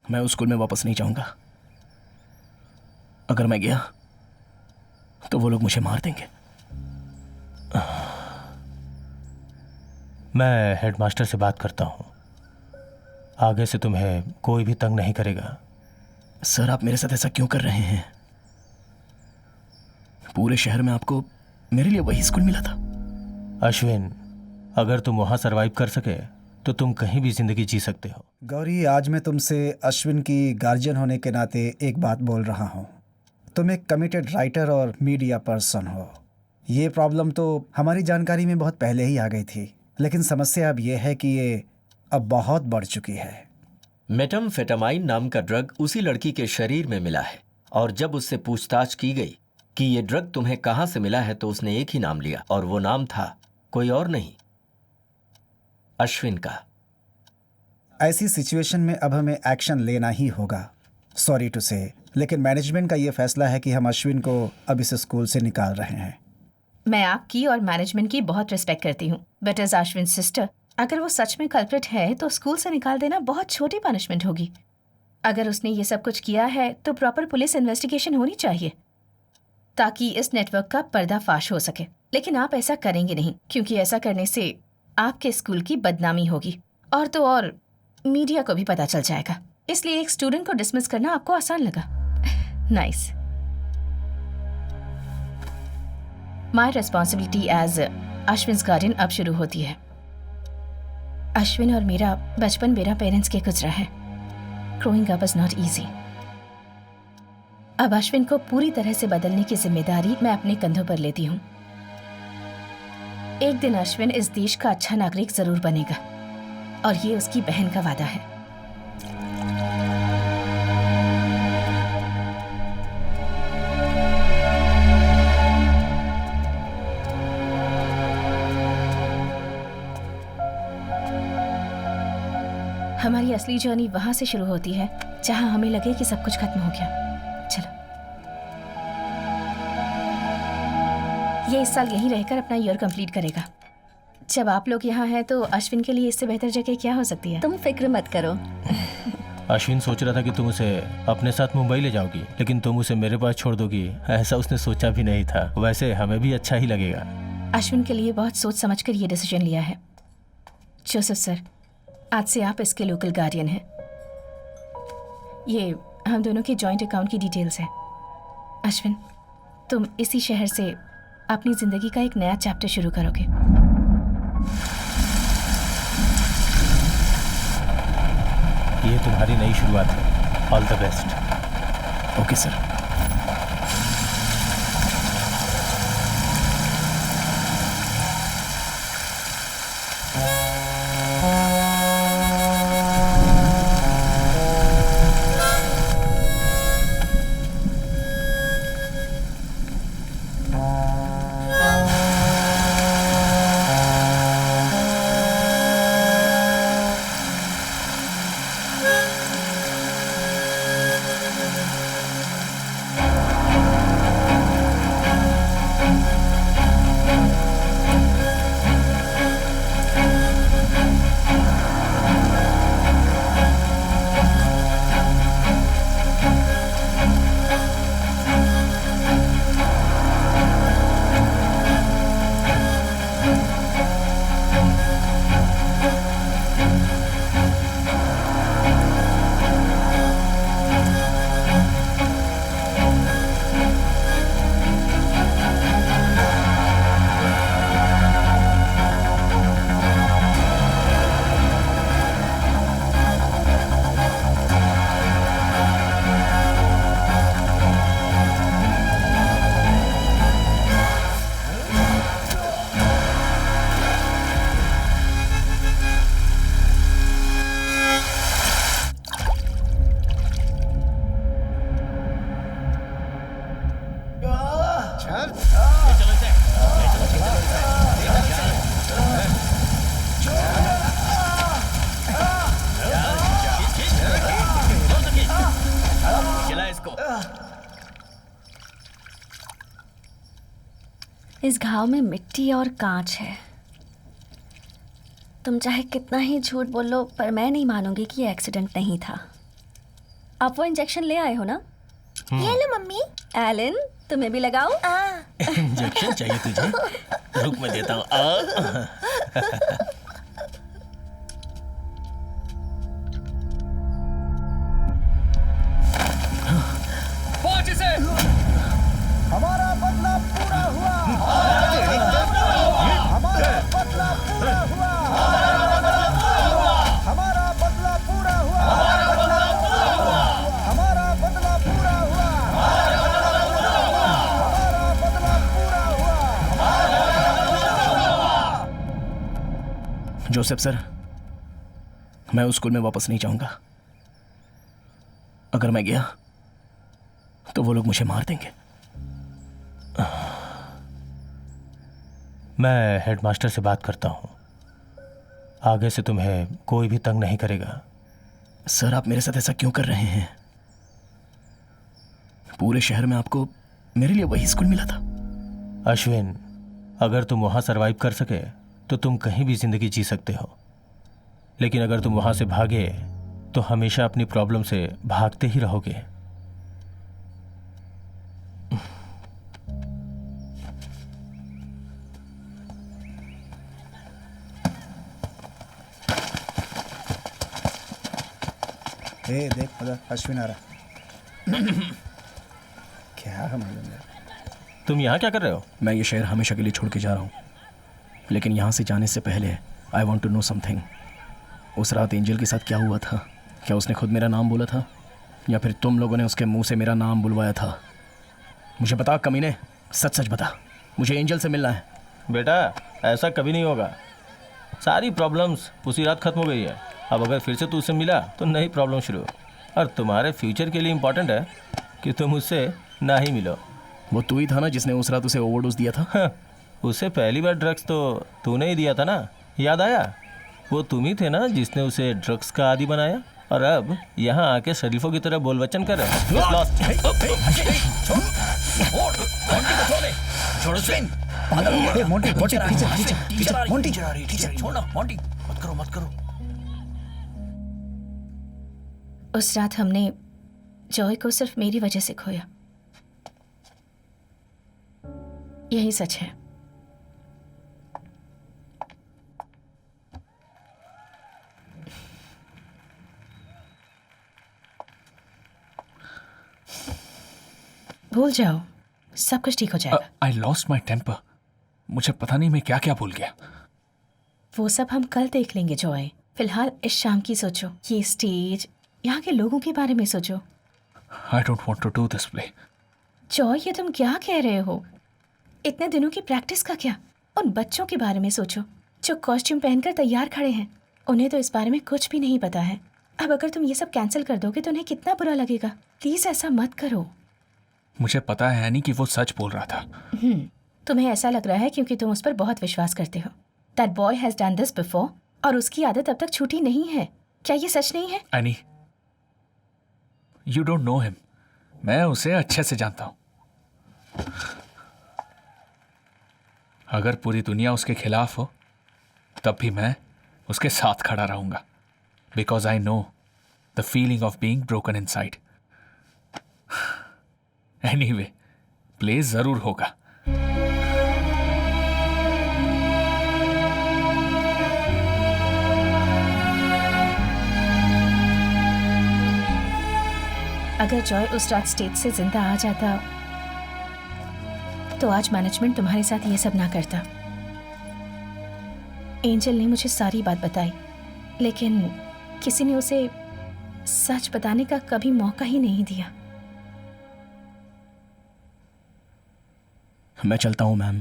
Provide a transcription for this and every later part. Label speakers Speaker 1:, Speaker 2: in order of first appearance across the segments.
Speaker 1: मैं उस स्कूल में वापस नहीं जाऊंगा। अगर मैं गया तो वो लोग मुझे मार देंगे।
Speaker 2: मैं हेडमास्टर से बात करता हूँ, आगे से तुम्हें कोई भी तंग नहीं करेगा।
Speaker 1: सर, आप मेरे साथ ऐसा क्यों कर रहे हैं? पूरे शहर में आपको मेरे लिए वही स्कूल मिला था।
Speaker 2: अश्विन, अगर तुम वहाँ सरवाइव कर सके तो तुम कहीं भी जिंदगी जी सकते हो।
Speaker 3: गौरी, आज मैं तुमसे अश्विन की गार्जियन होने के नाते एक बात बोल रहा हूँ। तुम एक कमिटेड राइटर और मीडिया पर्सन हो। ये प्रॉब्लम तो हमारी जानकारी में बहुत पहले ही आ गई थी, लेकिन समस्या अब ये है कि ये अब बहुत बढ़ चुकी है।
Speaker 4: मेटाम्फेटामाइन नाम का ड्रग उसी लड़की के शरीर में मिला है, और जब उससे पूछताछ की गई कि ये ड्रग तुम्हें कहाँ से मिला है तो उसने एक ही नाम लिया, और वो नाम था कोई और नहीं, अश्विन का।
Speaker 3: ऐसी सिचुएशन में अब हमें एक्शन लेना ही होगा, सॉरी टू से, लेकिन मैनेजमेंट का ये फैसला है कि हम अश्विन को अब इस स्कूल से निकाल रहे हैं।
Speaker 5: मैं आपकी और मैनेजमेंट की बहुत रिस्पेक्ट करती हूँ, बट एज अश्विन सिस्टर, अगर वो सच में कल्प्रिट है तो स्कूल से निकाल देना बहुत छोटी पनिशमेंट होगी। अगर उसने ये सब कुछ किया है तो प्रॉपर पुलिस इन्वेस्टिगेशन होनी चाहिए ताकि इस नेटवर्क का पर्दाफाश हो सके। लेकिन आप ऐसा करेंगे नहीं, क्योंकि ऐसा करने से आपके स्कूल की बदनामी होगी, और तो और मीडिया को भी पता चल जाएगा। इसलिए एक स्टूडेंट को डिसमिस करना आपको आसान लगा। Nice. My responsibility as Ashwin guardian अब शुरू होती है। अश्विन और मेरा बचपन मेरा पेरेंट्स के गुजरा है। Growing up is not easy. अब अश्विन को पूरी तरह से बदलने की जिम्मेदारी मैं अपने कंधों पर लेती हूँ। एक दिन अश्विन इस देश का अच्छा नागरिक जरूर बनेगा, और ये उसकी बहन का वादा है। हमारी असली जर्नी वहां से शुरू होती है जहां हमें लगे कि सब कुछ खत्म हो गया। चलो, ये इस साल यहीं रहकर अपना ईयर कंप्लीट करेगा। जब आप लोग यहाँ हैं तो अश्विन के लिए इससे बेहतर जगह क्या हो सकती है?
Speaker 6: तुम फिक्र मत करो।
Speaker 2: अश्विन सोच रहा था कि तुम उसे अपने साथ मुंबई ले जाओगी, लेकिन तुम उसे मेरे पास छोड़ दोगी, ऐसा उसने सोचा भी नहीं था। वैसे हमें भी अच्छा ही लगेगा।
Speaker 5: अश्विन के लिए बहुत सोच समझकर ये डिसीजन लिया है। जोसेफ सर, आज से आप इसके लोकल गार्डियन हैं। ये हम दोनों के जॉइंट अकाउंट की डिटेल्स है। अश्विन, तुम इसी शहर से अपनी जिंदगी का एक नया चैप्टर शुरू करोगे।
Speaker 2: ये तुम्हारी नई शुरुआत है। All the best.
Speaker 1: Okay sir.
Speaker 6: इस घाव में मिट्टी और कांच है। तुम चाहे कितना ही झूठ बोलो, पर मैं नहीं मानूंगी कि ये एक्सीडेंट नहीं था। आप वो इंजेक्शन ले आए हो ना?
Speaker 7: ये लो मम्मी।
Speaker 6: एलन, तुम्हें भी लगाओ?
Speaker 2: इंजेक्शन चाहिए तुझे? रुक मैं देता हूँ।
Speaker 3: हमारा बदला पूरा हुआ। हमारा बदला पूरा हुआ। हमारा बदला पूरा हुआ। हमारा बदला पूरा हुआ। हमारा बदला पूरा हुआ।
Speaker 1: जोसेफ सर, मैं उस स्कूल में वापस नहीं जाऊंगा। अगर मैं गया तो वो लोग मुझे मार देंगे।
Speaker 2: मैं हेडमास्टर से बात करता हूँ, आगे से तुम्हें कोई भी तंग नहीं करेगा।
Speaker 1: सर, आप मेरे साथ ऐसा क्यों कर रहे हैं? पूरे शहर में आपको मेरे लिए वही स्कूल मिला था।
Speaker 2: अश्विन, अगर तुम वहाँ सरवाइव कर सके तो तुम कहीं भी जिंदगी जी सकते हो, लेकिन अगर तुम वहाँ से भागे तो हमेशा अपनी प्रॉब्लम से भागते ही रहोगे।
Speaker 3: ए देख, उधर अश्विन आ रहा। क्या है मालूम है?
Speaker 2: तुम यहाँ क्या कर रहे हो?
Speaker 1: मैं ये शहर हमेशा के लिए छोड़ के जा रहा हूँ, लेकिन यहाँ से जाने से पहले I want to know something. उस रात एंजल के साथ क्या हुआ था? क्या उसने खुद मेरा नाम बोला था या फिर तुम लोगों ने उसके मुंह से मेरा नाम बुलवाया था? मुझे बता कमीने, सच सच बता। मुझे एंजल से मिलना है।
Speaker 2: बेटा, ऐसा कभी नहीं होगा। सारी प्रॉब्लम्स उसी रात खत्म हो गई है। अब अगर फिर से तू उससे मिला तो नई प्रॉब्लम शुरू। और तुम्हारे फ्यूचर के लिए इम्पोर्टेंट है कि तुम उससे ना ही मिलो।
Speaker 1: वो तू ही था ना जिसने उस रात उसे ओवरडोज दिया था?
Speaker 2: हाँ, उसे पहली बार ड्रग्स तो तूने ही दिया था ना, याद आया? वो तुम ही थे ना जिसने उसे ड्रग्स का आदी बनाया, और अब यहाँ आके शरीफों की तरह बोल वचन कर रहे हो।
Speaker 3: मोंटी, मोंटी, पीछे, पीछे, पीछे, मोंटी।
Speaker 5: उस रात हमने जॉय को सिर्फ मेरी वजह से खोया। यही सच है। भूल जाओ, सब कुछ ठीक हो जाएगा।
Speaker 8: I lost my temper. मुझे पता नहीं मैं क्या क्या भूल गया।
Speaker 5: वो सब हम कल देख लेंगे जॉय। फिलहाल इस शाम की सोचो, ये स्टेज, यहाँ के लोगों के बारे में सोचो।
Speaker 8: I don't want to do this play.
Speaker 5: Joy, ये तुम क्या कह रहे हो? इतने दिनों की प्रैक्टिस का क्या? उन बच्चों के बारे में सोचो जो कॉस्ट्यूम पहनकर तैयार खड़े हैं। उन्हें तो इस बारे में कुछ भी नहीं पता है। अब अगर तुम ये सब कैंसिल कर दोगे तो उन्हें कितना बुरा लगेगा। प्लीज ऐसा मत करो।
Speaker 8: मुझे पता है यानी कि वो सच बोल रहा था।
Speaker 5: तुम्हें ऐसा लग रहा है क्योंकि तुम उस पर बहुत विश्वास करते हो। That boy has done this before और उसकी आदत अब तक छूटी नहीं है। क्या ये सच नहीं है?
Speaker 8: Any, you don't know him. मैं उसे अच्छे से जानता हूं। अगर पूरी दुनिया उसके खिलाफ हो तब भी मैं उसके साथ खड़ा रहूंगा, because I know the feeling of being broken inside. Anyway, play जरूर होगा।
Speaker 5: अगर जॉय उस रात स्टेज से जिंदा आ जाता तो आज मैनेजमेंट तुम्हारे साथ ये सब ना करता। एंजल ने मुझे सारी बात बताई, लेकिन किसी ने उसे सच बताने का कभी मौका ही नहीं दिया।
Speaker 1: मैं चलता हूँ मैम।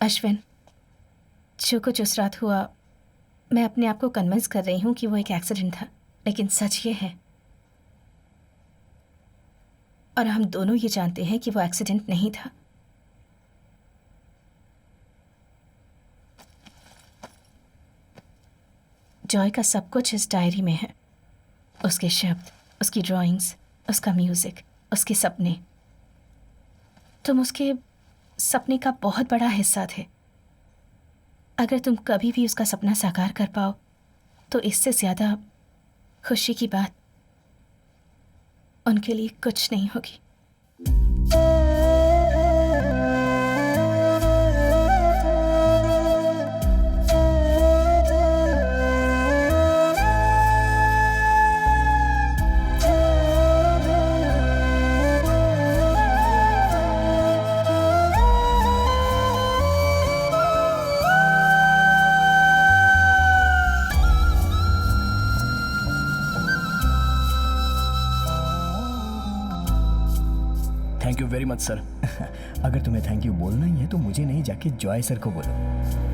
Speaker 5: अश्विन, जो कुछ उस रात हुआ, मैं अपने आप को कन्विंस कर रही हूँ कि वो एक एक्सीडेंट था, लेकिन सच ये है और हम दोनों ये जानते हैं कि वो एक्सीडेंट नहीं था। जॉय का सब कुछ इस डायरी में है। उसके शब्द, उसकी ड्राइंग्स, उसका म्यूजिक, उसके सपने। तुम उसके सपने का बहुत बड़ा हिस्सा थे। अगर तुम कभी भी उसका सपना साकार कर पाओ तो इससे ज्यादा खुशी की बात उनके लिए कुछ नहीं होगी।
Speaker 1: Thank you very much sir.
Speaker 7: अगर तुम्हें थैंक यू बोलना ही है तो मुझे नहीं, जाके जॉय सर को बोलो।